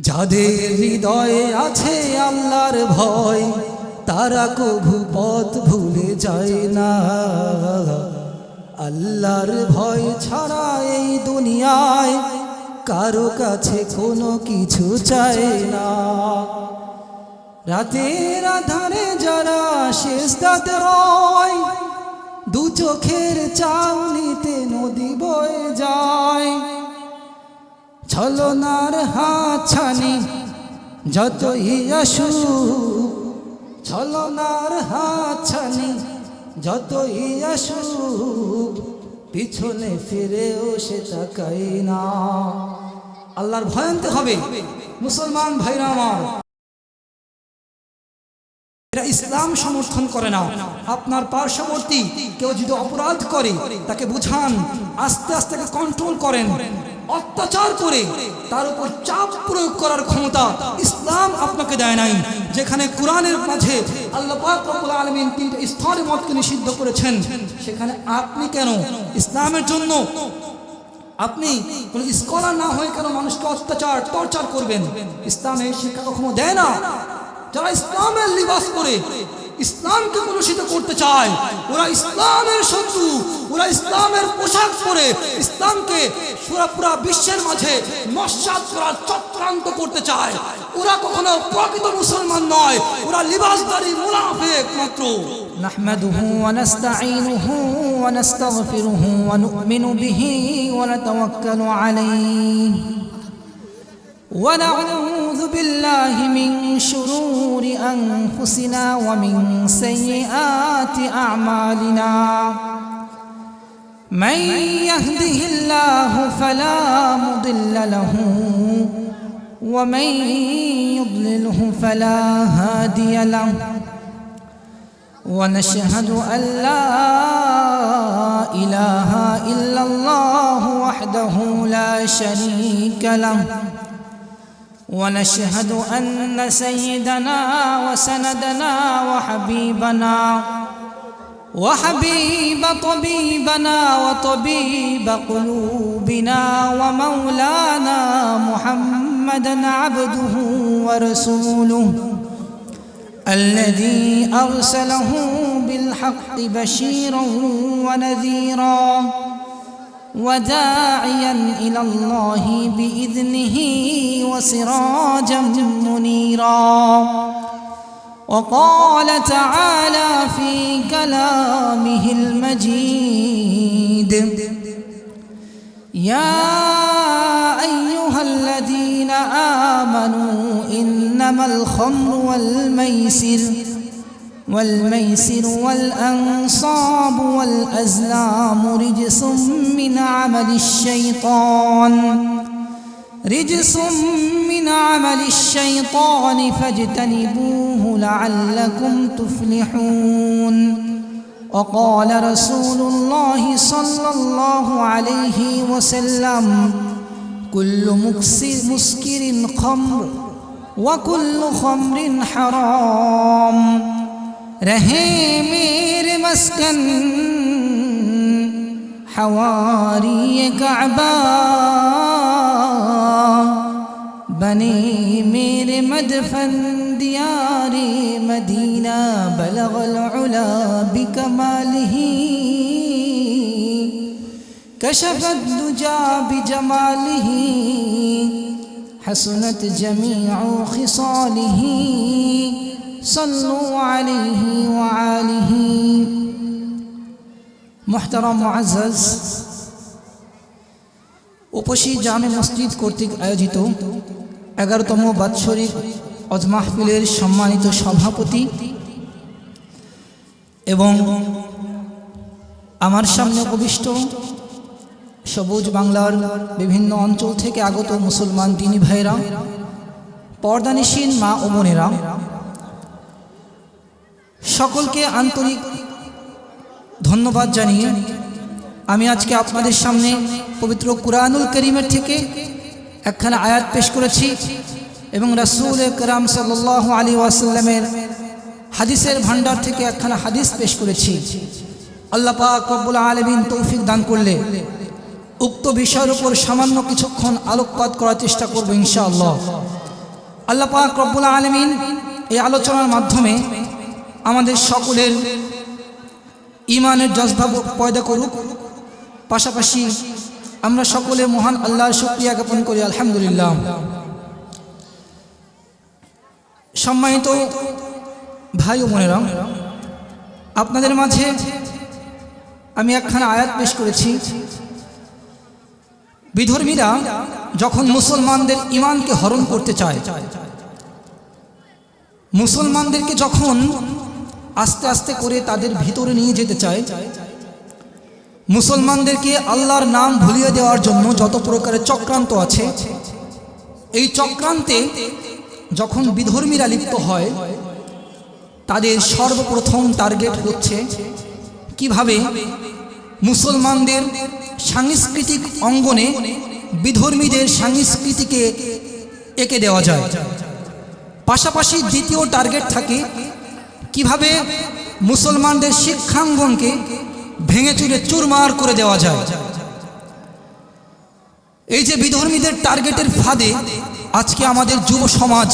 যাদের হৃদয়ে আছে আল্লাহর ভয় তারা কভু পথ ভুলে যায় না। আল্লাহর ভয় ছাড়া এই দুনিয়ায় কারো কাছে কোনো কিছু চায় না। রাতের আধারে যারা সিজদাতে রয়, দু চোখের চাউনিতে নদী বয়ে যায়। ছলনার হাত ছানি যতই আসুক, ছলনার হাত ছানি যতই আসুক, পিছনে ফিরেও সে তাকায় না। আল্লাহর ভয় আনতে হবে মুসলমান ভাইরা আমার। এরা ইসলাম সমর্থন করে না। আপনার পার্শ্ববর্তী কেউ যদি অপরাধ করে তাকে বুঝান, আস্তে আস্তে কন্ট্রোল করেন। অত্যাচার করে তার উপর চাপ প্রয়োগ করার ক্ষমতা ইসলাম আপনাকে দেয় নাই। যেখানে কোরআনের মাঝে আল্লাহ পাক রব্বুল আলামিন তিনটা স্তরে মদকে নিষিদ্ধ করেছেন, সেখানে আপনি কেন ইসলামের জন্য আপনি কোন স্কলার না হয়ে কেন মানুষকে অত্যাচার টর্চার করবেন? ইসলামের শিক্ষা কখনো দেয় না। যারা ইসলামের লিবাস পরে ইসলামকে কলুষিত করতে চায়, ওরা ইসলামের শত্রু। ওরা ইসলামের পোশাক পরে ইসলামকে পুরা বিশ্বের মাঝে নস্যাৎ করার চক্রান্ত করতে চায়। ওরা কখনো প্রকৃত মুসলমান নয়, ওরা লিবাসধারী মুনাফিক মাত্র। নাহমাদুহু ওয়া নাস্তাঈনুহু ওয়া নাস্তাগফিরুহু ওয়া নু'মিনু বিহি ওয়া নাতাওয়াক্কালু আলাইহি ونعوذ بالله من شرور أنفسنا ومن سيئات أعمالنا من يهده الله فلا مضل له ومن يضلله فلا هادي له ونشهد أن لا إله إلا الله وحده لا شريك له ونشهد أن سيدنا وسندنا وحبيب طبيبنا وطبيب قلوبنا ومولانا محمدا عبده ورسوله الذي أرسله بالحق بشيرا ونذيرا وداعيا إلى الله بإذنه وسراجا منيرا وقال تعالى في كلامه المجيد يا أيها الذين آمنوا إنما الخمر والميسر والأنصاب والأزلام رجس من عمل الشيطان فاجتنبوه لعلكم تفلحون وقال رسول الله صلى الله عليه وسلم كل مسكر خمر وكل خمر حرام رہے میرے مسکن حواری کعبہ بنے میرے مدفن دیار مدینہ بلغ العلا بکمالہ کشف الدجى بجمالہ حسنت جميع خصاله صلوا عليه وآله محترم মুআজ্জাজ উপসী জামে মসজিদ কর্তৃক আয়োজিত 11তম বাৎসরিক ওয়াজ মাহফিলের সম্মানিত সভাপতি এবং আমার সামনে উপবিষ্ট সবুজ বাংলার বিভিন্ন অঞ্চল থেকে আগত মুসলমান দিনী ভাইরা, পর্দানিশীন মা ও বোনেরা, সকলকে আন্তরিক ধন্যবাদ জানিয়ে আমি আজকে আপনাদের সামনে পবিত্র কুরআনুল কারীমের থেকে একখানা আয়াত পেশ করেছি এবং রাসূল আকরাম সাল্লাল্লাহু আলাইহি ওয়াসাল্লামের হাদিসের ভান্ডার থেকে একখানা হাদিস পেশ করেছি। আল্লাহ পাক রব্বুল আলামিন তৌফিক দান করলে উক্ত বিষয়ের উপর সামান্য কিছুক্ষণ আলোকপাত করার চেষ্টা করব ইনশাআল্লাহ। আল্লাহ পাক রব্বুল আলামিন এই আলোচনার মাধ্যমে আমাদের সকলের ঈমানের জজবা পয়দা করুক। পাশাপাশি আমরা সকলে মহান আল্লাহর শুকরিয়া জ্ঞাপন করি আলহামদুলিল্লাহ। সম্মানিত ভাই ও বোনেরা, আপনাদের মাঝে আমি একখানা আয়াত পেশ করেছি। বিধর্মীরা যখন মুসলমানদের ঈমানকে হরণ করতে চায়, মুসলমানদেরকে যখন আস্তে আস্তে করে তাদের ভিতরে নিয়ে যেতে চায়, মুসলমানদেরকে আল্লাহর নাম ভুলিয়ে দেওয়ার জন্য যত প্রকারের চক্রান্ত আছে, এই চক্রান্তে যখন বিধর্মীরা লিপ্ত হয়, তাদের সর্বপ্রথম টার্গেট হচ্ছে কিভাবে মুসলমানদের সাংস্কৃতিক অঙ্গনে বিধর্মীদের সংস্কৃতিকে এঁকে দেওয়া যায়। পাশাপাশি দ্বিতীয় টার্গেট থাকে কিভাবে মুসলমানদের শিক্ষাঙ্গনকে ভেঙে চুরে চুরমার করে দেওয়া যায়। এই যে বিধর্মীদের টার্গেটের ফাঁদে আজকে আমাদের যুব সমাজ,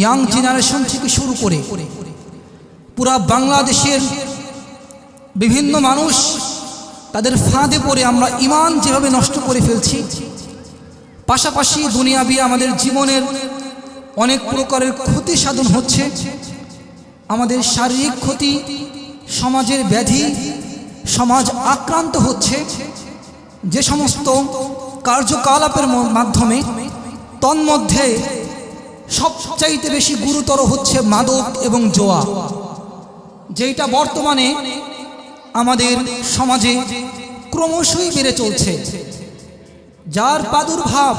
ইয়াং জেনারেশন থেকে শুরু করে পুরা বাংলাদেশের বিভিন্ন মানুষ তাদের ফাঁদে পড়ে আমরা ঈমান যেভাবে নষ্ট করে ফেলছি, পাশাপাশি দুনিয়াবি আমাদের জীবনের অনেক প্রকারের ক্ষতি সাধন হচ্ছে। আমাদের শারীরিক ক্ষতি, সমাজের ব্যাধি, সমাজ আক্রান্ত হচ্ছে। যে সমস্ত কার্যকলাপের মাধ্যমে তন্মধ্যে সবচাইতে বেশি গুরুতর হচ্ছে মাদক এবং জোয়া, যেটা বর্তমানে আমাদের সমাজে ক্রমশই বেড়ে চলছে, যার প্রাদুর্ভাব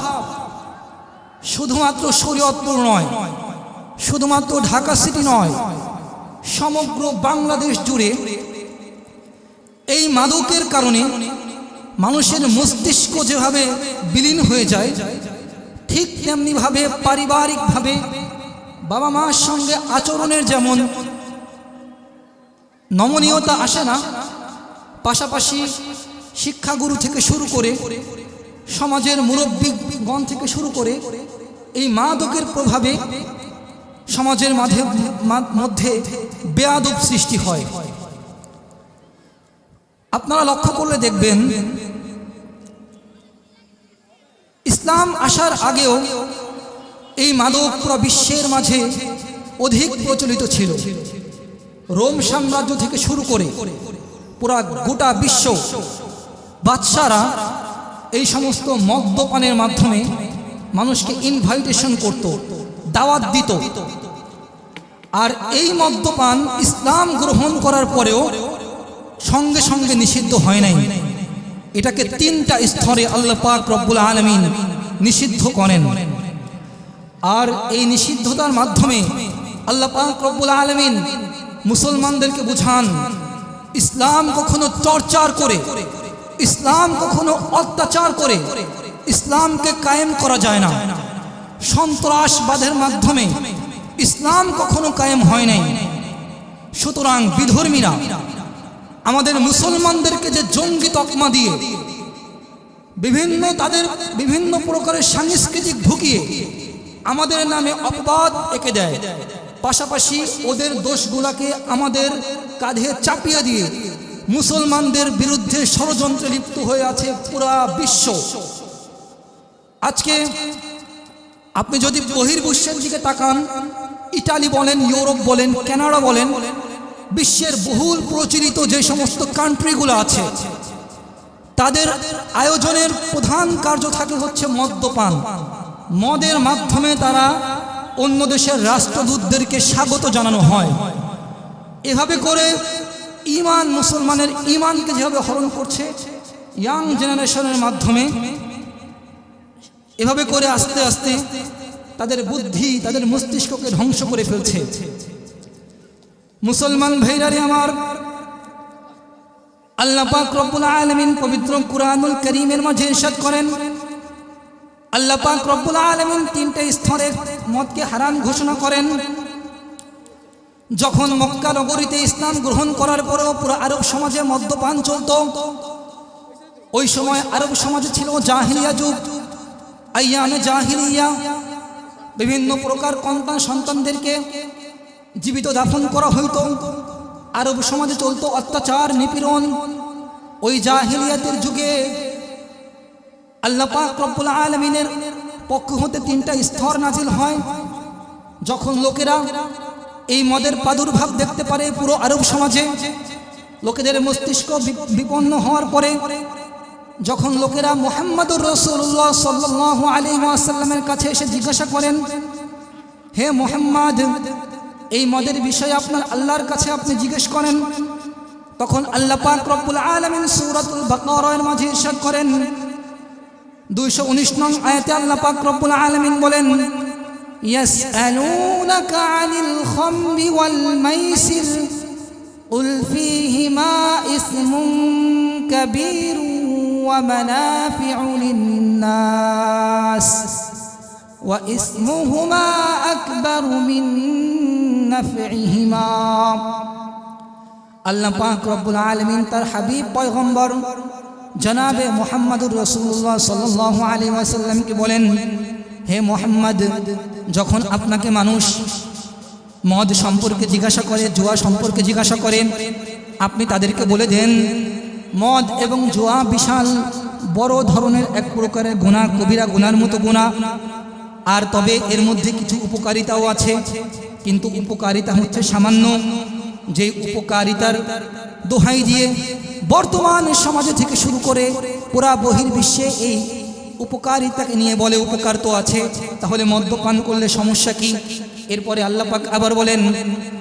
শুধুমাত্র শরীয়তপুর নয়, শুধুমাত্র ঢাকা সিটি নয়, সমগ্র বাংলাদেশ জুড়ে এই মাদকের কারণে মানুষের মস্তিষ্ক যেভাবে বিলীন হয়ে যায়, ঠিক তেমনিভাবে পারিবারিকভাবে বাবা মার সঙ্গে আচরণের যেমন নমনীয়তা আসে না, পাশাপাশি শিক্ষাগুরু থেকে শুরু করে সমাজের মুরব্বীগণ থেকে শুরু করে এই মাদকের প্রভাবে সমাজের মধ্যে বেয়াদব সৃষ্টি হয়। আপনারা লক্ষ্য করলে দেখবেন, ইসলাম আসার আগেও এই মাদক পুরো বিশ্বের মাঝে অধিক প্রচলিত ছিল। রোম সাম্রাজ্য থেকে শুরু করে পুরা গোটা বিশ্ব বাদশারা এই সমস্ত মদ্যপানের মাধ্যমে মানুষকে ইনভাইটেশন করত, দাওয়াত দিত। আর এই মদ্যপান ইসলাম গ্রহণ করার পরেও সঙ্গে সঙ্গে নিষিদ্ধ হয় নাই। এটাকে তিনটা স্তরে আল্লাহ পাক রব্বুল আলামিন নিষিদ্ধ করেন। আর এই নিষিদ্ধতার মাধ্যমে আল্লাহ পাক রব্বুল আলামিন মুসলমানদেরকে বুঝান, ইসলাম কখনো টর্চার করে, ইসলাম কখনো অত্যাচার করে ইসলামকে কায়েম করা যায় না। সন্ত্রাসবাদের মাধ্যমে ইসলাম কখনো কায়েম হয় নাই। সুতরাং বিধর্মীরা আমাদের মুসলমানদেরকে যে জঙ্গি তকমা দিয়ে তাদের বিভিন্ন প্রকারের সাংস্কৃতিক ঢুকিয়ে আমাদের নামে অপবাদ এঁকে দেয়, পাশাপাশি ওদের দোষগুলাকে আমাদের কাঁধে চাপিয়ে দিয়ে মুসলমানদের বিরুদ্ধে ষড়যন্ত্রে লিপ্ত হয়ে আছে পুরা বিশ্ব। আজকে আপনি যদি বহির্বিশ্বের দিকে তাকান, ইটালি বলেন, ইউরোপ বলেন, কানাডা বলেন, বিশ্বের বহুল প্রচলিত যে সমস্ত কান্ট্রিগুলো আছে, তাদের আয়োজনের প্রধান কার্য থাকে হচ্ছে মদ্যপান। মদের মাধ্যমে তারা অন্য দেশের রাষ্ট্রদূতদেরকে স্বাগত জানানো হয়। এভাবে করে ঈমান, মুসলমানের ঈমানকে যেভাবে হরণ করছে ইয়াং জেনারেশনের মাধ্যমে, এভাবে করে আস্তে আস্তে তাদের বুদ্ধি, তাদের মস্তিষ্ককে ধ্বংস করে ফেলছে। মুসলমান ভাইরারে আমার, আল্লাহ পাক রব্বুল আলামিন পবিত্র কুরআনুল কারীমের মাঝে ইরশাদ করেন, আল্লাহ পাক রব্বুল আলামিন তিনটে স্তরে মদকে হারাম ঘোষণা করেন। যখন মক্কা নগরীতে ইসলাম গ্রহণ করার পরেও পুরো আরব সমাজে মদ্যপান চলত। ওই সময় আরব সমাজে ছিল জাহিলিয়া যুগ, আইয়ামে জাহিলিয়া। বিভিন্ন প্রকার সন্তানদেরকে জীবিত দাফন করা হইতো। আরব সমাজে চলতো অত্যাচার নিপীড়ন। ওই জাহিলিয়াতের যুগে আল্লাহ পাক রব্বুল আলামিনের পক্ষ হতে 3টা স্তর নাজিল হয়। যখন লোকেরা এই মদের প্রাদুর্ভাব দেখতে পারে পুরো আরব সমাজে, লোকেদের মস্তিষ্ক বিপন্ন হওয়ার পরে যখন লোকেরা মুহাম্মদুর রাসূলুল্লাহ সাল্লাল্লাহু আলাইহি ওয়াসাল্লামের কাছে এসে জিজ্ঞাসা করেন, হে মুহাম্মদ, এই মদের বিষয়ে আপনার আল্লাহর কাছে আপনি জিজ্ঞেস করেন, তখন আল্লাহ পাক রব্বুল আলামিন সূরাতুল বাকারার মাঝে ইরশাদ করেন 219 নং আয়াতে আল্লাহ পাক রব্বুল আলামিন বলেন, ইয়াসআলুনাকা আনিল খামরি ওয়াল মাইসির কুল ফীহিমা ইসমুন কাবীরুন ওয়া মানাফিউ লিন-নাস ওয়া ইসমুহুমা আকবারু মিন নাফইহিমা। আল্লাহ পাক রব্বুল আলামিন তার হাবিব পয়গম্বর জনাবে মুহাম্মদুর রাসূলুল্লাহ সাল্লাল্লাহু আলাইহি ওয়াসাল্লামকে বলেন, হে মুহাম্মদ, যখন আপনাকে মানুষ মদ সম্পর্কে জিজ্ঞাসা করে, জুয়া সম্পর্কে জিজ্ঞাসা করেন, আপনি তাদেরকে বলে দেন মদ এবং জুয়া বিশাল বড় ধরনের এক প্রকারের গুনাহ, কবিরা গুনার মতো গুনাহ। আর তবে এর মধ্যে কিছু উপকারিতাও আছে, কিন্তু উপকারিতা হচ্ছে সামান্য। যে উপকারিতার দোহাই দিয়ে বর্তমান সমাজে থেকে শুরু করে পুরা বহির্বিশ্বে এই উপকারিতাকে নিয়ে বলে উপকার তো আছে, তাহলে মদ্যপান করলে সমস্যা কি? এরপরে আল্লাহ পাক আবার বলেন,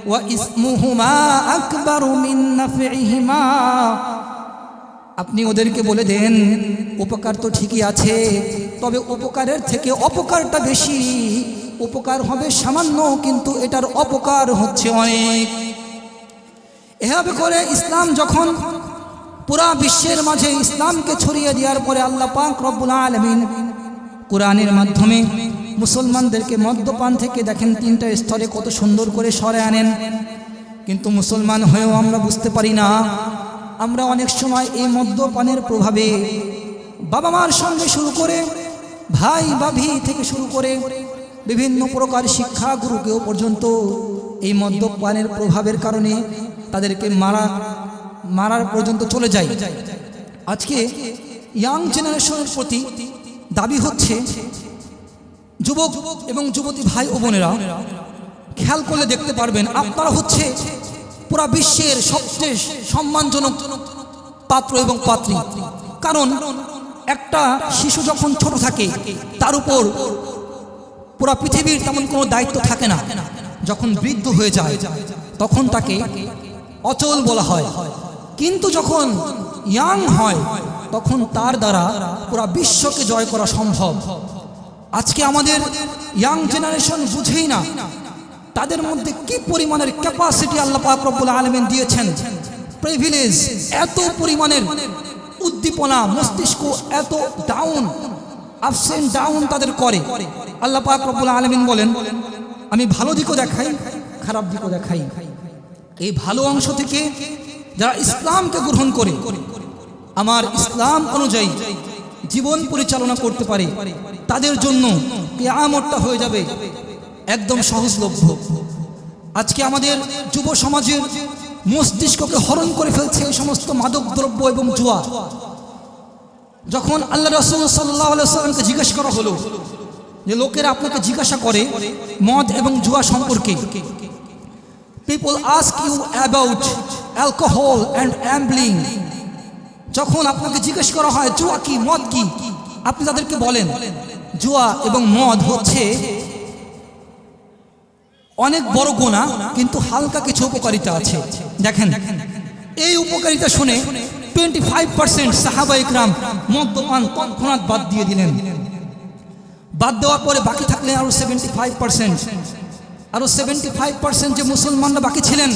ওয়া ইসমুহুমা আকবারু মিন নাফইহিমা। আপনি ওদেরকে বলে দেন উপকার তো ঠিকই আছে, তবে উপকারের থেকে অপকারটা বেশি। উপকার হবে সামান্য, কিন্তু এটার অপকার হচ্ছে অনেক। এভাবে করে ইসলাম যখন পুরা বিশ্বের মাঝে ইসলামকে ছড়িয়ে দেওয়ার পরে আল্লাহ পাক রব্বুল আলামিন কোরআনের মাধ্যমে মুসলমানদেরকে মদ্যপান থেকে দেখেন 3টা স্তরে কত সুন্দর করে সরে আনেন। কিন্তু মুসলমান হয়েও আমরা বুঝতে পারি না। আমরা অনেক সময় এই মদ্যপানের প্রভাবে বাবা মার সঙ্গে শুরু করে ভাই ভাবি থেকে শুরু করে বিভিন্ন প্রকার শিক্ষা গুরুকেও পর্যন্ত এই মদ্যপানের প্রভাবের কারণে তাদেরকে মারার পর্যন্ত চলে যায়। আজকে ইয়াং জেনারেশনের প্রতি দাবি হচ্ছে, যুবক এবং যুবতী ভাই ও বোনেরা খেয়াল করলে দেখতে পারবেন আপনারা হচ্ছে পুরা বিশ্বের সবচেয়ে সম্মানজনক পাত্র এবং পাত্রী। কারণ একটা শিশু যখন ছোট থাকে তার উপর পুরা পৃথিবীর তেমন কোনো দায়িত্ব থাকে না। যখন বৃদ্ধ হয়ে যায় তখন তাকে অচল বলা হয়, কিন্তু যখন ইয়াং হয় তখন তার দ্বারা পুরা বিশ্বকে জয় করা সম্ভব। আজকে আমাদের ইয়াং জেনারেশন বুঝেই না তাদের মধ্যে কি পরিমাণের ক্যাপাসিটি আল্লাহ পাক রব্বুল আলামিন দিয়েছেন, প্রিভিলেজ, এত পরিমাণের উদ্দীপনা, মস্তিষ্ক এত ডাউন, আপস এন্ড ডাউন তাদের করে। আল্লাহ পাক রব্বুল আলামিন বলেন, আমি ভালো দিকও দেখাই, খারাপ দিকও দেখাই। এই ভালো অংশ থেকে যারা ইসলামকে গ্রহণ করে, আমার ইসলাম অনুযায়ী জীবন পরিচালনা করতে পারে, তাদের জন্য কিয়ামতটা হয়ে যাবে একদম সহজলভ্য। আজকে আমাদের যুব সমাজের মস্তিষ্ককে হরণ করে ফেলছে এই সমস্ত মাদক দ্রব্য এবং জুয়া। যখন আল্লাহ রাসূল সাল্লাল্লাহু আলাইহি ওয়াসাল্লামকে জিজ্ঞাসা করা হলো যে লোকেরা আপনাকে জিজ্ঞাসা করে মদ এবং জুয়া সম্পর্কে, people ask you about alcohol and gambling. যখন আপনাকে জিজ্ঞেস করা হয় জুয়া কি, মদ কি, আপনি তাদেরকে বলেন জুয়া এবং মদ হচ্ছে অনেক বড় গুনাহ, কিন্তু হালকা কিছু উপকারিতা আছে। দেখেন এই উপকারিতা শুনে 25% সাহাবায়ে ইকরাম মদ্যপান তৎক্ষণাৎ বাদ দিয়ে দিলেন। বাদ দেওয়ার পরে বাকি থাকলেন আরো 75%। যে মুসলমানরা বাকি ছিলেন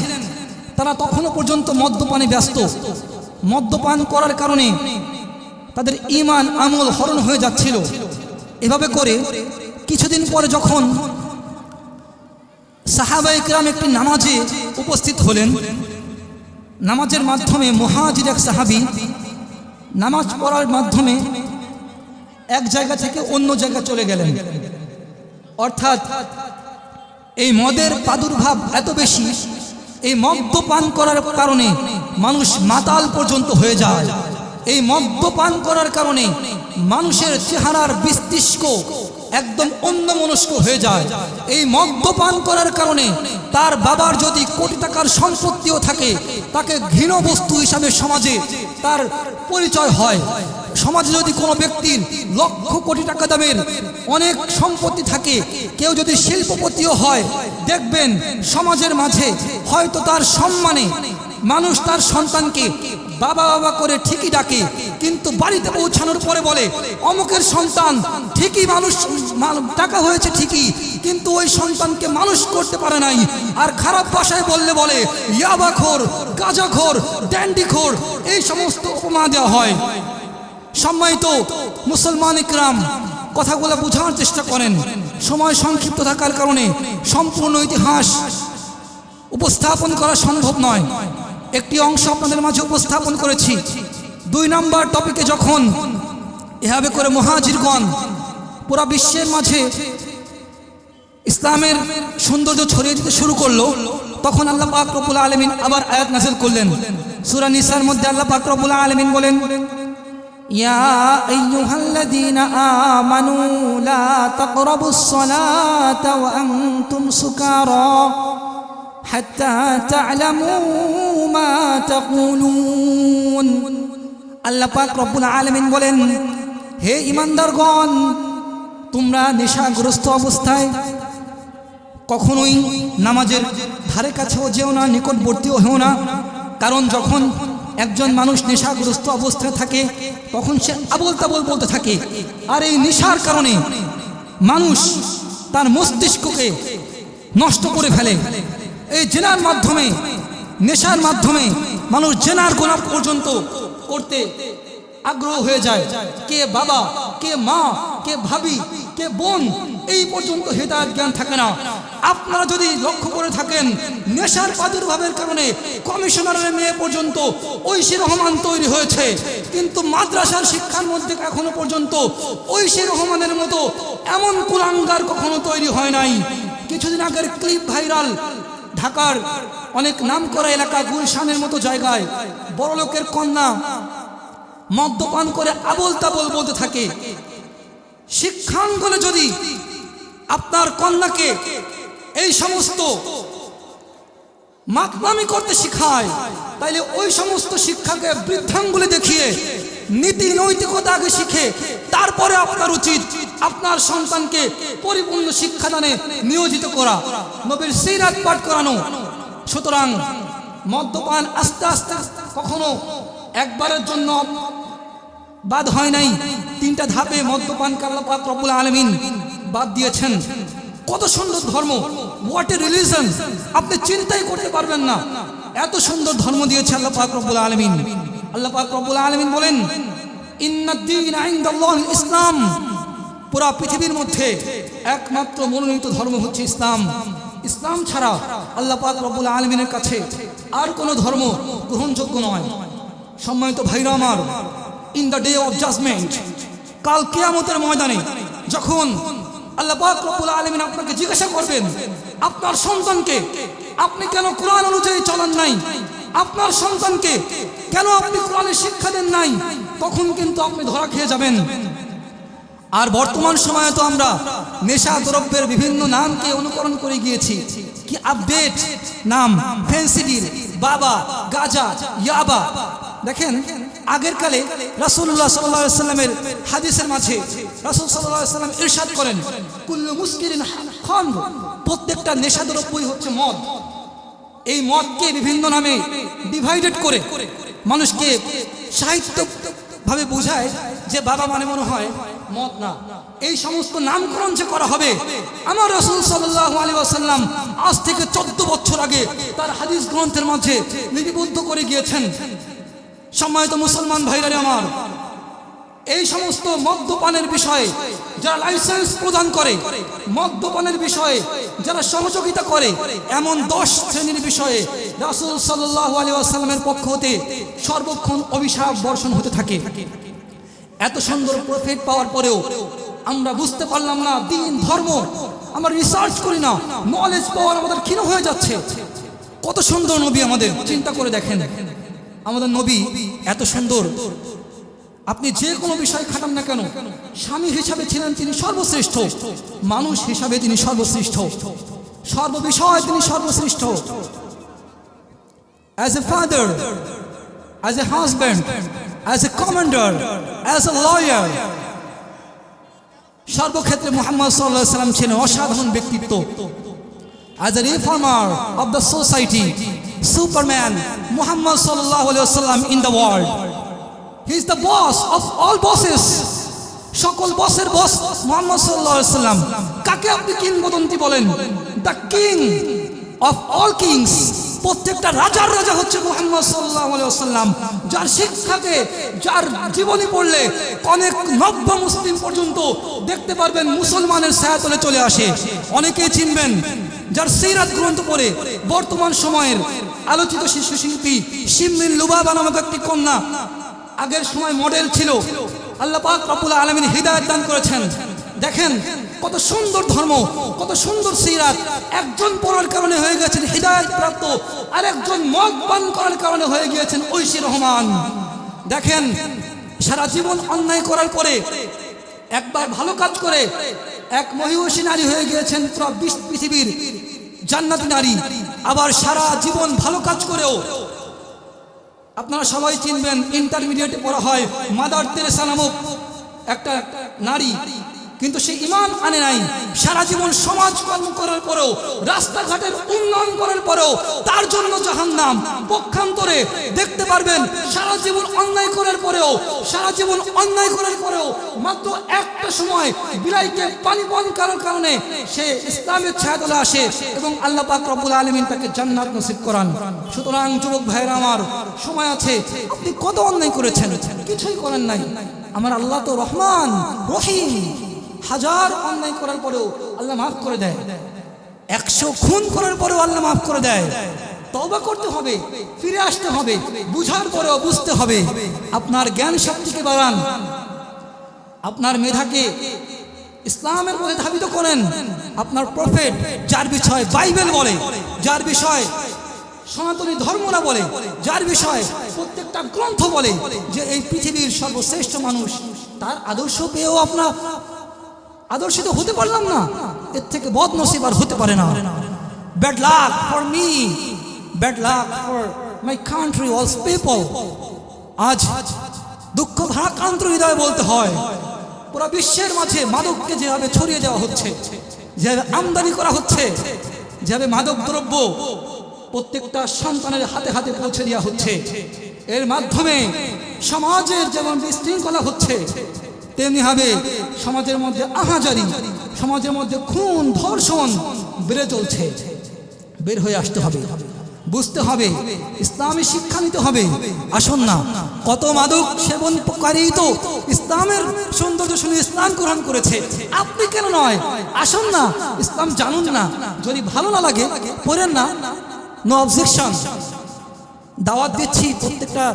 তারা তখনও পর্যন্ত মদ্যপানে ব্যস্ত। মদ্যপান করার কারণে তাদের ঈমান আমল হরণ হয়ে যাচ্ছিল। এভাবে করে কিছুদিন পরে যখন সাহাবায়ে ইকরাম একটি নামাজে উপস্থিত হলেন, নামাজের মাধ্যমে মুহাজির এক সাহাবী নামাজ পড়ার মাধ্যমে এক জায়গা থেকে অন্য জায়গা চলে গেলেন। অর্থাৎ এই মদের প্রাদুর্ভাব এত বেশি, এই মদ্যপান করার কারণে মানুষ মাতাল পর্যন্ত হয়ে যায়। এই মদ্যপান করার কারণে মানুষের চেহারার বিস্তিষ্ক একদম অন্যমনস্ক হয়ে যায়। এই মদ্যপান করার কারণে তার বাবার যদি কোটি টাকার সম্পত্তিও থাকে, তাকে ঘৃণ বস্তু হিসাবে সমাজে তার পরিচয় হয়। সমাজে যদি কোনো ব্যক্তির লক্ষ কোটি টাকা দামের অনেক সম্পত্তি থাকে, কেউ যদি শিল্পপতিও হয়, দেখবেন সমাজের মাঝে হয়তো তার সম্মানে মানুষ তার সন্তানকে বাবা বাবা করে ঠিকই ডাকে, কিন্তু বাড়িতে পৌঁছানোর পরে বলে অমুকের সন্তান ঠিকই মানুষ টাকা হয়েছে ঠিকই, কিন্তু ওই সন্তানকে মানুষ করতে পারে নাই। আর খারাপ ভাষায় বললে বলে ইয়াবাখোর, গাঁজাখোর, ড্যান্ডিখোর, এই সমস্ত উপমা দেওয়া হয়। সম্মানিত মুসলমান ইকরাম, কথাগুলো বোঝার চেষ্টা করেন। সময় সংক্ষিপ্ত থাকার কারণে সম্পূর্ণ ইতিহাস উপস্থাপন করা সম্ভব নয়। একটি অংশ আপনাদের মাঝে উপস্থাপন করেছি। 2 নম্বর টপিকে যখন এভাবে করে মুহাজিরগণ পুরা বিশ্বের মাঝে ইসলামের সৌন্দর্য ছড়িয়ে দিতে শুরু করলো, তখন আল্লাহ পাক রব্বুল আলামিন আবার আয়াত নাযিল করলেন। সূরা নিসার মধ্যে আল্লাহ পাক রব্বুল আলামিন বলেন, ইয়া আইয়ুহাল্লাযীনা আমানু লা তাকরাবুস সালাতা ওয়া আনতুম সুকারা হাত্তা তা'লামু মা তাকুলুন। আল্লাহ পাক রব্বুল আলামিন বলেন, হে ঈমানদারগণ, তোমরা নেশাগ্রস্ত অবস্থায় কখনোই নামাজের ধারে কাছেও যেও না, নিকটবর্তীও হও না। কারণ যখন একজন মানুষ নেশাগ্রস্ত অবস্থায় থাকে তখন সে আবোল তাবোল বলতে থাকে, আর এই নেশার কারণে মানুষ তার মস্তিষ্ককে নষ্ট করে ফেলে। এই জেনার মাধ্যমে, নেশার মাধ্যমে মানুষ জেনার গুনাহ পর্যন্ত করতে আগ্রহ হয়ে যায়। কে বাবা, কে মা, কে ভাবি, কে বোন, এই পর্যন্ত হেদায়েত জ্ঞান থাকে না। আপনারা যদি লক্ষ্য করে থাকেন, নেশার প্রাদুর্ভাবের কারণে কমিশনারের মেয়ে পর্যন্ত ঐশী রহমান তৈরি হয়েছে, কিন্তু মাদ্রাসার শিক্ষার মধ্যে এখনো পর্যন্ত ঐশী রহমানের মতো এমন কুলাঙ্গার কখনো তৈরি হয় নাই। কিছুদিন আগের ক্লিপ ভাইরাল, ঢাকার অনেক নামকরা এলাকা গুলশানের মতো জায়গায় বড়লোকের কন্যা মদ্যপান করে আবোল তাবোল বলতে থাকে। শিক্ষাঙ্গনে যদি আপনার কন্যাকে এই সমস্ত মাতলামি করতে শিখায়, তাইলে ওই সমস্ত শিক্ষাকে বৃদ্ধাঙ্গুলে দেখিয়ে নীতি নৈতিকতা আগে শিখে তারপরে আপনার উচিত আপনার সন্তানকে পরিপূর্ণ শিক্ষাদানে নিয়োজিত করা, নবীর সিরাত পাঠ করানো। সুতরাং মদ্যপান আস্তে আস্তে কখনো একবারের জন্য বাদ হয় নাই, 3টা ধাপে মদ্যপানকে আল্লাহ পাক রব্বুল আলামিন বাদ দিয়েছেন। কত সুন্দর ধর্ম, হোয়াট এ রিলিজন, আপনি চিন্তাই করতে পারবেন না, এত সুন্দর ধর্ম দিয়েছে আল্লাহ পাক রব্বুল আলামিন। আল্লাহ পাক রব্বুল আলামিন বলেন, ইন্নাদ-দীনা ইনদাল্লাহিল ইসলাম, পুরা পৃথিবীর মধ্যে একমাত্র মনোনীত ধর্ম হচ্ছে ইসলাম। ইসলাম ছাড়া আল্লাহ পাক রব্বুল আলামিনের কাছে আর কোনো ধর্ম গ্রহণযোগ্য নয়। সম্মানিত ভাইরা আমার, in the day of judgement, কাল কিয়ামতের ময়দানে যখন আল্লাহ পাক রব্বুল আলামিন আপনাকে জিজ্ঞাসা করবেন, আপনার সন্তানকে আপনি কেন কোরআন অনুযায়ী চলেন নাই, আপনার সন্তানকে কেন আপনি কোরআনের শিক্ষা দেন নাই, তখন কিন্তু আপনি ধরা খেয়ে যাবেন। আর বর্তমান সময়ে তো আমরা নেশা দ্রব্যের বিভিন্ন নামকে অনুকরণ করে গিয়েছি। কি আপডেট নাম, ফেন্সিডিল, বাবা, গাজা, ইয়াবা। দেখেন আগের কালে রাসূলুল্লাহ সাল্লাল্লাহু আলাইহি ওয়াসাল্লামের হাদিসের মাঝে রাসূল সাল্লাল্লাহু আলাইহি ওয়াসাল্লাম ইরশাদ করেন, কুল্লু মুসকিরিন খামর, প্রত্যেকটা নেশাদ্রব্যই হচ্ছে মদ। এই মদকে বিভিন্ন নামে ডিভাইডেড করে মানুষকে সাহিত্য ভাবে বোঝায় যে বাবা মানে মনে হয় মদ না। এই সমস্ত নামকরণ যে করা হবে, আমার রাসূল সাল্লাল্লাহু আলাইহি ওয়াসাল্লাম আজ থেকে 14 বছর আগে তার হাদিস গ্রন্থের মাঝে লিপিবদ্ধ করে গিয়েছেন। সম্মানিত মুসলমান ভাইরা আমার, এই সমস্ত মদ্যপানের বিষয়ে যারা লাইসেন্স প্রদান করে, মদ্যপানের বিষয়ে যারা সহযোগিতা করে, এমন 10 শ্রেণীর বিষয়ে রাসূল সাল্লাল্লাহু আলাইহি ওয়াসাল্লামের পক্ষ হতে সর্বক্ষণ অভিশাপ বর্ষণ হতে থাকে। এত সুন্দর প্রফেট পাওয়ার পরেও আমরা বুঝতে পারলাম না দিন ধর্ম আমরা রিসার্চ করি না, নলেজ পাওয়ার আমাদের ক্ষীণ হয়ে যাচ্ছে। কত সুন্দর নবী আমাদের, চিন্তা করে দেখেন আমাদের নবী এত সুন্দর। আপনি যে কোনো বিষয় খাটান না কেন, স্বামী হিসাবে ছিলেন তিনি সর্বশ্রেষ্ঠ, মানুষ হিসাবে তিনি সর্বশ্রেষ্ঠ, সর্ববিষয় তিনি সর্বশ্রেষ্ঠ। As a father, as a husband, as a commander, as a lawyer, সর্বক্ষেত্রে মুহাম্মদ সাল্লাল্লাহু আলাইহি ওয়াসাল্লাম ছিলেন অসাধারণ ব্যক্তিত্ব। As a reformer of the society, Superman, Muhammad sallallahu alaihi wasallam in the world. He is the boss of all bosses. সকল বসের বস মুহাম্মদ সাল্লাল্লাহু আলাইহি ওয়াসাল্লাম। কাকে আপনি কিংবদন্তি বলেন? The king of all kings. প্রত্যেকটা রাজার রাজা হচ্ছে মুহাম্মদ সাল্লাল্লাহু আলাইহি ওয়াসাল্লাম, যার শিক্ষাকে, যার জীবনী পড়লে অনেক নব্য মুসলিম পর্যন্ত দেখতে পারবেন মুসলমানের ছায়াতলে চলে আসে। অনেকেই চিনবেন যার সিরাত গ্রন্থ পড়ে বর্তমান সময়ের আলোচিত শিশু শিল্পী শিমরিন লুবাবা নামক একটি কন্যা আগের সময় মডেল ছিল। আল্লাহ পাক রব্বুল আলামিন হিদায়াত দান করেছেন। দেখেন কত সুন্দর ধর্ম, কত সুন্দর সিরাত। একজন পড়ার কারণে হয়ে গেছেন হিদায়াত প্রাপ্ত, আর একজন মদ পান করার কারণে হয়ে গিয়েছেন ঐশী রহমান। দেখেন সারা জীবন অন্যায় করার পরে একবার ভালো কাজ করে এক মহিষী নারী হয়ে গিয়েছেন পুরো পৃথিবীর জান্নাতি নারী। আবার সারা জীবন ভালো কাজ করেও আপনারা সবাই চিনবেন, ইন্টারমিডিয়েটে পড়া হয় মাদার তেরেসা নামক একটা নারী, কিন্তু সে ঈমান আনে নাই। সারা জীবন সমাজ কর্ম করার পরেও, রাস্তাঘাটের উন্নয়ন করার পরেও তার জন্য জাহান্নাম। পক্ষান্তরে দেখতে পারবেন সারা জীবন অন্যায় করার পরেও, সারা জীবন অন্যায় করার পরেও মাত্র একটা সময় বিলাইকে পানি পান করার কারণে সে ইসলামের ছায়াতলে আসে এবং আল্লাহ পাক রব্বুল আলামিন তাকে জান্নাত নসিব করান। সুতরাং যুবক ভাইরা আমার, সময় আছে। আপনি কত অন্যায় করেছেন, কিছুই করেন নাই। আমার আল্লাহ তো রহমান রহিম, হাজার অন্যায় করার পরেও আল্লাহ মাফ করে দেয়, 100 খুন করার পরেও আল্লাহ মাফ করে দেয়। তওবা করতে হবে, ফিরে আসতে হবে, বুঝার পরেও বুঝতে হবে। আপনার জ্ঞান শক্তিকে বাড়ান, আপনার মেধাকে ইসলামের মধ্যে ধাবিত করেন। আপনার প্রফেট যার বিষয় বাইবেল বলে, যার বিষয় সনাতনী ধর্মরা বলে, যার বিষয় প্রত্যেকটা গ্রন্থ বলে যে এই পৃথিবীর সর্বশ্রেষ্ঠ মানুষ, তার আদর্শ পেয়েও আপনার আদর্শিত হতে পারলাম না, এর থেকে বদনসিব আর হতে পারে না। Bad luck for me, bad luck for my country, all people. আজ দুঃখ ভারাক্রান্ত হৃদয়ে বলতে হয়, পুরো বিশ্বের মাঝে মাদককে যেভাবে ছড়িয়ে দেওয়া হচ্ছে, যেভাবে আমদানি করা হচ্ছে, যেভাবে মাদক দ্রব্য প্রত্যেকটা সন্তানের হাতে হাতে পৌঁছে দেওয়া হচ্ছে, এর মাধ্যমে সমাজের যেমন বিশৃঙ্খলা হচ্ছে, তেমনি হবে সমাজের মধ্যে আহাজারি, সমাজের মধ্যে খুন ধর্ষণ বেড়ে চলছে। বের হয়ে আসতে হবে, বুঝতে হবে, ইসলামী শিক্ষা নিতে হবে। আসুন না, কত মাদক সেবনকারী তো ইসলামের সৌন্দর্য শুনে ইসলাম গ্রহণ করেছে, আপনি কেন নয়? আসুন না, ইসলাম জানুন না, যদি ভালো না লাগে পড়েন না, নো অবজেকশন। দাওয়াত দিচ্ছি প্রত্যেকটা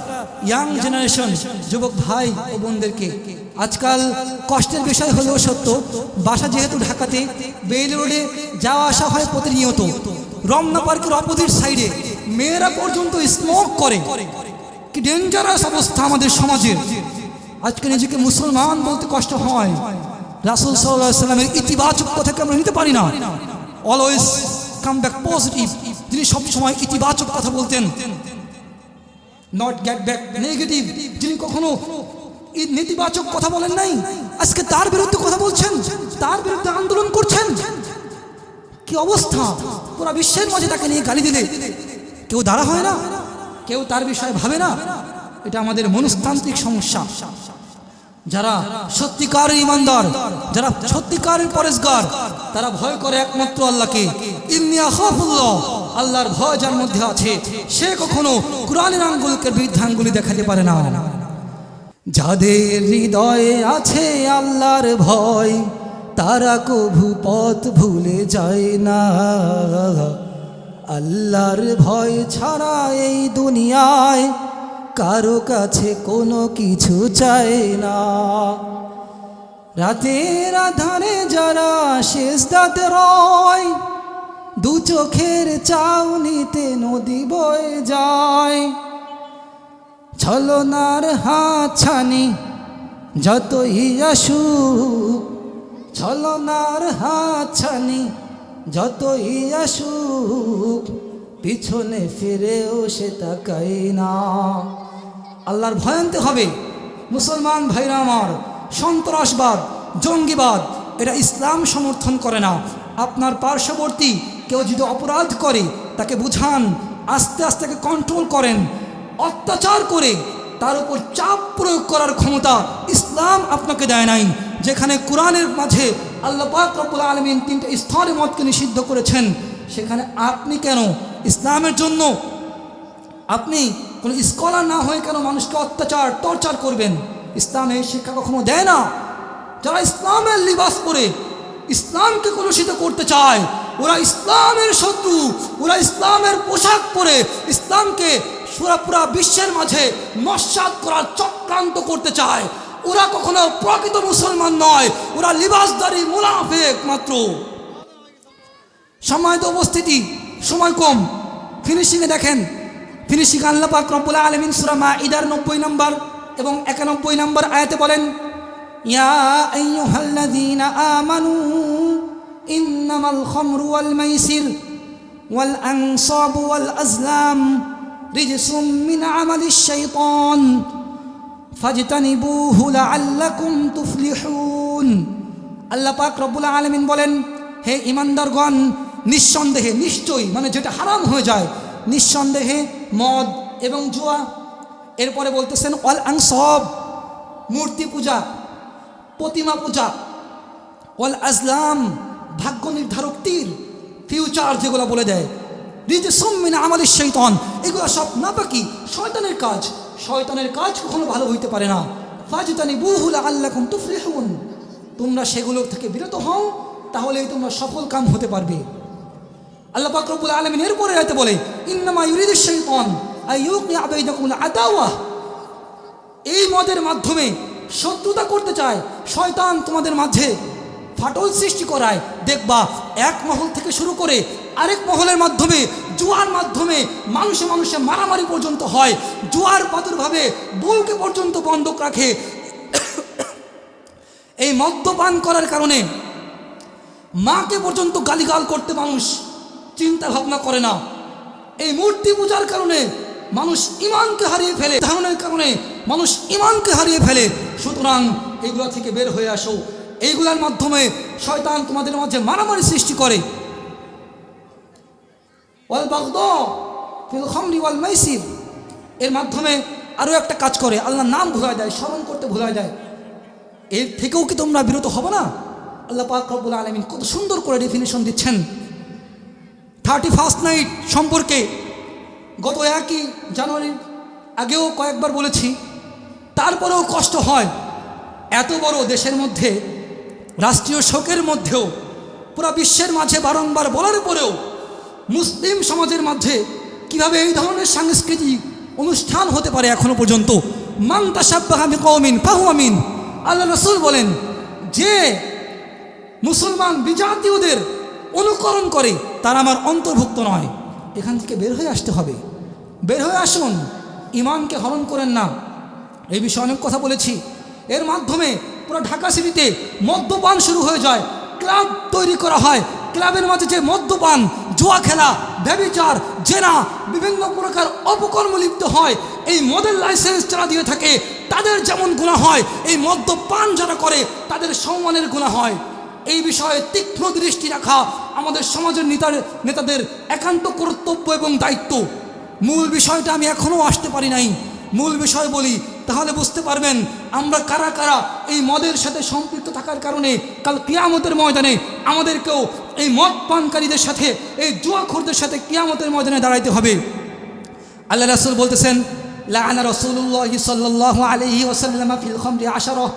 ইয়াং জেনারেশন, যুবক ভাই ও বোনদেরকে। আজকাল কষ্টের বিষয় হলেও সত্য, বাসা যেহেতু ঢাকাতে, বেইলি রোডে যাওয়া আসা হয় প্রতিনিয়ত। রমনা পার্কের অপোজিট সাইডে মেয়েরা পর্যন্ত স্মোক করে। কি ডেঞ্জারাস অবস্থা আমাদের সমাজের। আজকে নিজেকে মুসলমান বলতে কষ্ট হয়। রাসূল সাল্লাল্লাহু আলাইহি ওয়াসাল্লামের ইতিবাচক কথাকে আমরা নিতে পারি না। অলওয়েজ কাম ব্যাক পজিটিভ, যিনি সবসময় ইতিবাচক কথা বলতেন, নট গেট ব্যাক নেগেটিভ, যিনি কখনো নেতিবাচক কথা বলেন নাই, আজকে তার বিরুদ্ধে কথা বলছেন, তার বিরুদ্ধে আন্দোলন করছেন। কি অবস্থা! পুরো বিশ্বের মাঝে তাকে নিয়ে গালি দিলে কেউ দাঁড়া হয় না, কেউ তার বিষয়ে ভাবে না। এটা আমাদের মনস্তান্ত্রিক সমস্যা। যারা সত্যিকারের ইমানদার, যারা সত্যিকারের পরেশগার, তারা ভয় করে একমাত্র আল্লাহকে। ইন্নী আখাফুল্লাহ, আল্লাহর ভয় যার মধ্যে আছে, সে কখনো কুরআনের আঙ্গুলকে বৃদ্ধাঙ্গুলি দেখাতে পারে না। যাদের হৃদয়ে আছে আল্লাহর ভয়, তারা কভু পথ ভুলে যায় না। আল্লাহর ভয় ছাড়া এই দুনিয়ায় কারো কাছে কোনো কিছু চায় না। রাতের আধারে যারা সেজদাতে রয়, দু চোখের চাউনিতে নদী বয়ে যায়। ছলনার হাত ছানি যতই আসুক, ছলনার হাত ছানি যতই আসুক, পিছনে ফিরেও সে তাকাই না। আল্লাহর ভয় আনতে হবে। মুসলমান ভাইরা আমার, সন্ত্রাসবাদ, জঙ্গিবাদ এটা ইসলাম সমর্থন করে না। আপনার পার্শ্ববর্তী কেউ যদি অপরাধ করে তাকে বুঝান, আস্তে আস্তে তাকে কন্ট্রোল করেন। অত্যাচার করে তার উপর চাপ প্রয়োগ করার ক্ষমতা ইসলাম আপনাকে দেয় নাই। যেখানে কোরআনের মাঝে আল্লাহ পাক রব্বুল আলামিন 3টে স্তরে মদকে নিষিদ্ধ করেছেন, সেখানে আপনি কেন ইসলামের জন্য আপনি কোনো স্কলার না হয়ে কেন মানুষকে অত্যাচার টর্চার করবেন? ইসলাম এই শিক্ষা কখনো দেয় না। যারা ইসলামের লিবাস পরে ইসলামকে কলুষিত করতে চায়, ওরা ইসলামের শত্রু। ওরা ইসলামের পোশাক পরে ইসলামকে পুরা বিশ্বের মাঝে নস্যাৎ করার চক্রান্ত করতে চায়। ওরা কখনো প্রকৃত মুসলমান নয়, ওরা লিবাসদারি মুনাফিক মাত্র। সম্মানিত উপস্থিতি, সময় কম, ফিনিশিংয়ে দেখেন। ফিনিশিং আল্লাহ পাক রব্বুল আলামিন সূরা মাঈদার 90 নম্বর এবং 91 নম্বর আয়াতে বলেন, ইয়া আইয়ুহাল্লাযীনা আমানু ইন্নামাল খামরু ওয়াল মাইসির ওয়াল আনসাবু ওয়াল আজলাম রিজসুম মিন আমালিশ শাইতান ফাজতানিবুহু লাআল্লাকুম তুফলিহুন। আল্লাহ পাক রব্বুল আলামিন বলেন, হে ঈমানদারগণ, নিঃসন্দেহে, নিশ্চয়ই মানে যেটা হারাম হয়ে যায়, নিঃসন্দেহে মদ এবং জুয়া। এরপরে বলতেছেন ওয়াল আনসাব, মূর্তি পূজা, প্রতিমা পূজা, ওয়াল আজলাম, ভাগ্য নির্ধারক তীর, ফিউচার যেগুলো বলে দেয়, রিজসুম মিন আমালিশ শাইতান, এগুলো সব নাপাকি, শয়তানের কাজ। শয়তানের কাজ কখনো ভালো হইতে পারে না। ফাজতানিবুহু লাআল্লাকুম তুফলিহুন, তোমরা সেগুলো থেকে বিরত হও, তাহলেই তোমরা সফল কাম হতে পারবে। আল্লাহ পাক রব্বুল আলামিন এরপরে আয়াতে বলে, ইন্নামা ইউরিদুশ শাইতান আইয়ুকিয়া বাইনাকুমুল আদাওয়া, এই মদের মাধ্যমে শত্রুতা করতে চায় শয়তান, তোমাদের মাঝে ফাটল সৃষ্টি করায়। দেখবা এক মহল থেকে শুরু করে আরেক মহলের মাধ্যমে, জুয়ার মাধ্যমে মানুষে মানুষে মারামারি পর্যন্ত হয়। জুয়ার প্রাদুর্ভাবে বউকে পর্যন্ত বন্ধক রাখে। এই মদ্যপান করার কারণে মাকে পর্যন্ত গালিগাল করতে মানুষ চিন্তা ভাবনা করে না। এই মূর্তি পূজার কারণে মানুষ ইমানকে হারিয়ে ফেলে, ধারণের কারণে মানুষ ইমানকে হারিয়ে ফেলে। সুতরাং এগুলো থেকে বের হয়ে আসো। এইগুলোর মাধ্যমে শয়তান তোমাদের মাঝে মারামারি সৃষ্টি করে। ওয়াল বাগদা ফিল খামরি ওয়াল মাইসির, এর মাধ্যমে আরও একটা কাজ করে, আল্লাহর নাম ভুলায় দেয়, স্মরণ করতে ভুলায় দেয়। এর থেকেও কি তোমরা বিরত হবে না? আল্লাহ পাক রব্বুল আলামিন কত সুন্দর করে ডেফিনিশন দিচ্ছেন 31st নাইট সম্পর্কে। গত 1 জানুয়ারির আগেও কয়েকবার বলেছি, তারপরেও কষ্ট হয়। এত বড় দেশের মধ্যে, রাষ্ট্রীয় শোকের মধ্যেও, পুরো বিশ্বের মাঝে বারংবার বলার পরেও মুসলিম সমাজের মাঝে কিভাবে এই ধরনের সাংস্কৃতিক অনুষ্ঠান হতে পারে এখনো পর্যন্ত। মান তাশাব্বাহা বিকওমিন ফাহুয়া মিন, আল্লাহ রাসূল বলেন, যে মুসলমান বিজাতীয়দের অনুকরণ করে তারা আমার অন্তর্ভুক্ত নয়। এখান থেকে বের হয়ে আসতে হবে। বের হয়ে আসুন, ইমানকে হরণ করেন না। এই বিষয়ে অনেক কথা বলেছি। এর মাধ্যমে পুরো ঢাকা সিটিতে মদ্যপান শুরু হয়ে যায়, ক্লাব তৈরি করা হয়। ক্লাবের মাঝে যে মদ্যপান, জুয়া খেলা, ব্যভিচার, জেনা, বিভিন্ন প্রকার অপকর্ম লিপ্ত হয়। এই মদের লাইসেন্স যারা দিয়ে থাকে তাদের যেমন গুনাহ হয়, এই মদ্যপান যারা করে তাদের সম্মানের গুনাহ হয়। এই বিষয়ে তীক্ষ্ণ দৃষ্টি রাখা আমাদের সমাজের নেতাদের একান্ত কর্তব্য এবং দায়িত্ব। মূল বিষয়টা আমি এখনও আসতে পারি নাই। মূল বিষয় বলি, তাহলে বুঝতে পারবেন আমরা কারা কারা এই মদের সাথে সম্পৃক্ত থাকার কারণে কাল কিয়ামতের ময়দানে আমাদেরকেও এই মদ পানকারীদের সাথে, এই জুয়াখোরদের সাথে কিয়ামতের ময়দানে দাঁড়াইতে হবে। আল্লাহ রাসূল বলতেছেন, লাআনা রাসূলুল্লাহি সাল্লাল্লাহু আলাইহি ওয়াসাল্লাম ফিল খামরি 10।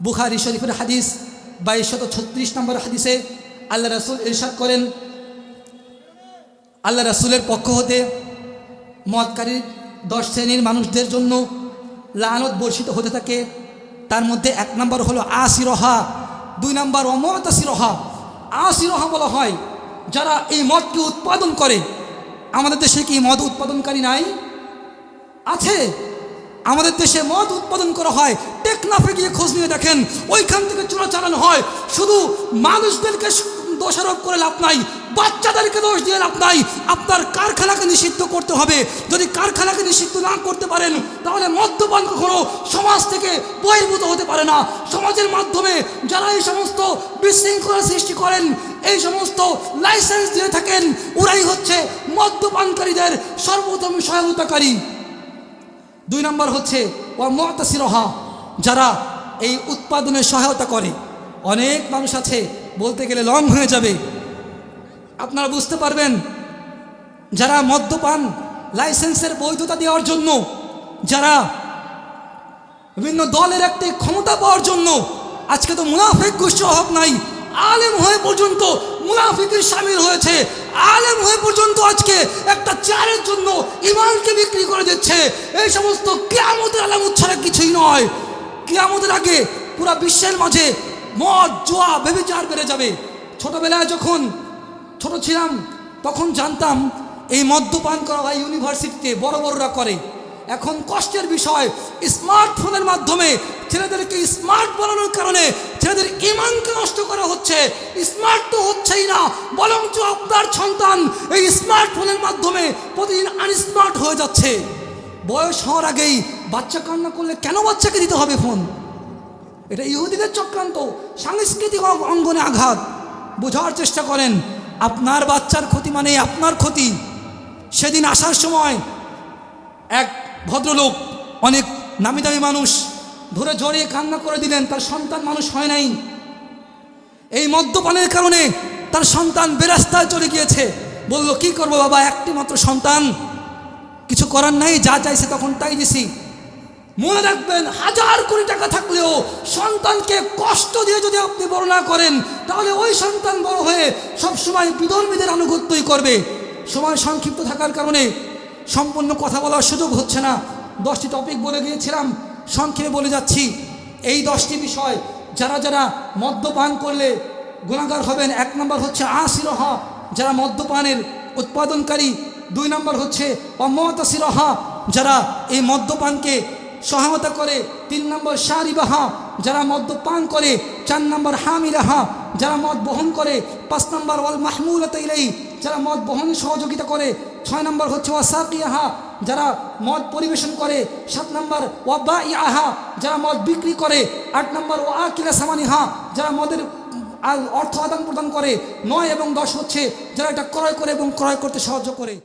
বুখারী শরীফের হাদিস 2236 নম্বর হাদিসে আল্লাহ রাসূল ইরশাদ করেন, আল্লাহ রাসূলের পক্ষ হতে মদকারী 10 শ্রেণীর মানুষদের জন্য লানত বর্ষিত হতে থাকে। তার মধ্যে 1 নম্বর হলো আসিরহা, 2 নম্বর অমতাসিরহা। আসিরহা বলা হয় যারা এই মদকে উৎপাদন করে। আমাদের দেশে কি মদ উৎপাদনকারী নাই? আছে। আমাদের দেশে মদ উৎপাদন করা হয়, টেকনাফে গিয়ে খোঁজ নিয়ে দেখেন, ওইখান থেকে চোরাচালান হয়। শুধু মানুষদেরকে দোষারোপ করে লাভ নাই, বাচ্চাদেরকে দোষ দিয়ে লাভ নাই। আপনার কারখানাকে নিষিদ্ধ করতে হবে। যদি কারখানাকে নিষিদ্ধ না করতে পারেন তাহলে মদ্যপান কখনো সমাজ থেকে বহির্ভূত হতে পারে না। সমাজের মাধ্যমে যারা এই সমস্ত বিশৃঙ্খলা সৃষ্টি করেন, এই সমস্ত লাইসেন্স দিয়ে থাকেন, ওরাই হচ্ছে মদ্যপানকারীদের সর্বপ্রথম সহায়তাকারী। 2 নম্বর হচ্ছে ওয়ামতাসিরহা, যারা এই উৎপাদনে সহায়তা করে। অনেক মানুষ আছে, বলতে গেলে লং হয়ে যাবে, আপনারা বুঝতে পারবেন, যারা মদ্যপান লাইসেন্সের বৈধতা দেওয়ার জন্য, যারা বিভিন্ন দলের একটি ক্ষমতা পাওয়ার জন্য, আজকে তো মুনাফিক গোষ্ঠীর অভাব নাই, আলেম হয়ে পর্যন্ত মুনাফিকের শামিল হয়েছে। আলেম হয়ে পর্যন্ত আজকে একটা চেয়ারের জন্য ইমানকে বিক্রি করে দিচ্ছে। এই সমস্ত কিয়ামতের আলামত ছাড়া কিছুই নয়। কিয়ামতের আগে পুরা বিশ্বের মাঝে মদ, জুয়া, ব্যভিচার বেড়ে যাবে। ছোটবেলায় যখন ছোট ছিলাম তখন জানতাম এই মদ্যপান করা হয় ইউনিভার্সিটিতে, বড় বড়রা করে। এখন কষ্টের বিষয়, স্মার্টফোনের মাধ্যমে ছেলেদেরকে স্মার্ট বানানোর কারণে ছেলেদের ঈমানকে নষ্ট করা হচ্ছে। স্মার্ট তো হচ্ছেই না, বরঞ্চ আপনার সন্তান এই স্মার্টফোনের মাধ্যমে প্রতিদিন আনস্মার্ট হয়ে যাচ্ছে। বয়স হওয়ার আগেই বাচ্চা কান্না করলে কেন বাচ্চাকে দিতে হবে ফোন? এটা ইহুদিদের চক্রান্ত, সাংস্কৃতিক অঙ্গনে আঘাত। বোঝার চেষ্টা করেন, আপনার বাচ্চার ক্ষতি মানে আপনার ক্ষতি। সেদিন আসার সময় এক ভদ্রলোক, অনেক নামি দামি মানুষ, ধরে জড়িয়ে কান্না করে দিলেন, তার সন্তান মানুষ হয় নাই। এই মদ্যপানের কারণে তার সন্তান বেরাস্তায় চলে গিয়েছে। বলল, কি করব বাবা, একটি মাত্র সন্তান, কিছু করার নাই, যা চাইছে তখন তাই দিছি। মনে রাখবেন, 1000 কোটি টাকা থাকলেও সন্তানকে কষ্ট দিয়ে যদি আপনি বড় না করেন, তাহলে ওই সন্তান বড় হয়ে সবসময় বিধর্মীদের আনুগত্যই করবে। সময় সংক্ষিপ্ত থাকার কারণে সম্পূর্ণ কথা বলার সুযোগ হচ্ছে না। 10টি টপিক বলে গিয়েছিলাম, সংক্ষেপে বলে যাচ্ছি। এই 10টি বিষয় যারা যারা মদ্যপান করলে গুনাহগার হবেন। 1 নম্বর হচ্ছে আসিরহা, যারা মদ্যপানের উৎপাদনকারী। 2 নম্বর হচ্ছে অমতাসিরহা, যারা এই মদ্যপানকে সহায়তা করে। 3 নম্বর শারিবাহা, যারা মদ্যপান করে। 4 নম্বর হামিলাহা, যারা মদ বহন করে। 5 নম্বর ওয়াল মাহমুলাতা ইলাইহি, যারা মদ বহনে সহযোগিতা করে। 6 নম্বর হচ্ছে ওয়াসাকিয়াহা, যারা মদ পরিবেশন করে। 7 নম্বর ওয়াবাইআহা, যারা মদ বিক্রি করে। 8 নম্বর ওয়াকিলা সামানিহা, যারা মদের অর্থ আদান প্রদান করে। 9 এবং 10 হচ্ছে যারা এটা ক্রয় করে এবং ক্রয় করতে সাহায্য করে।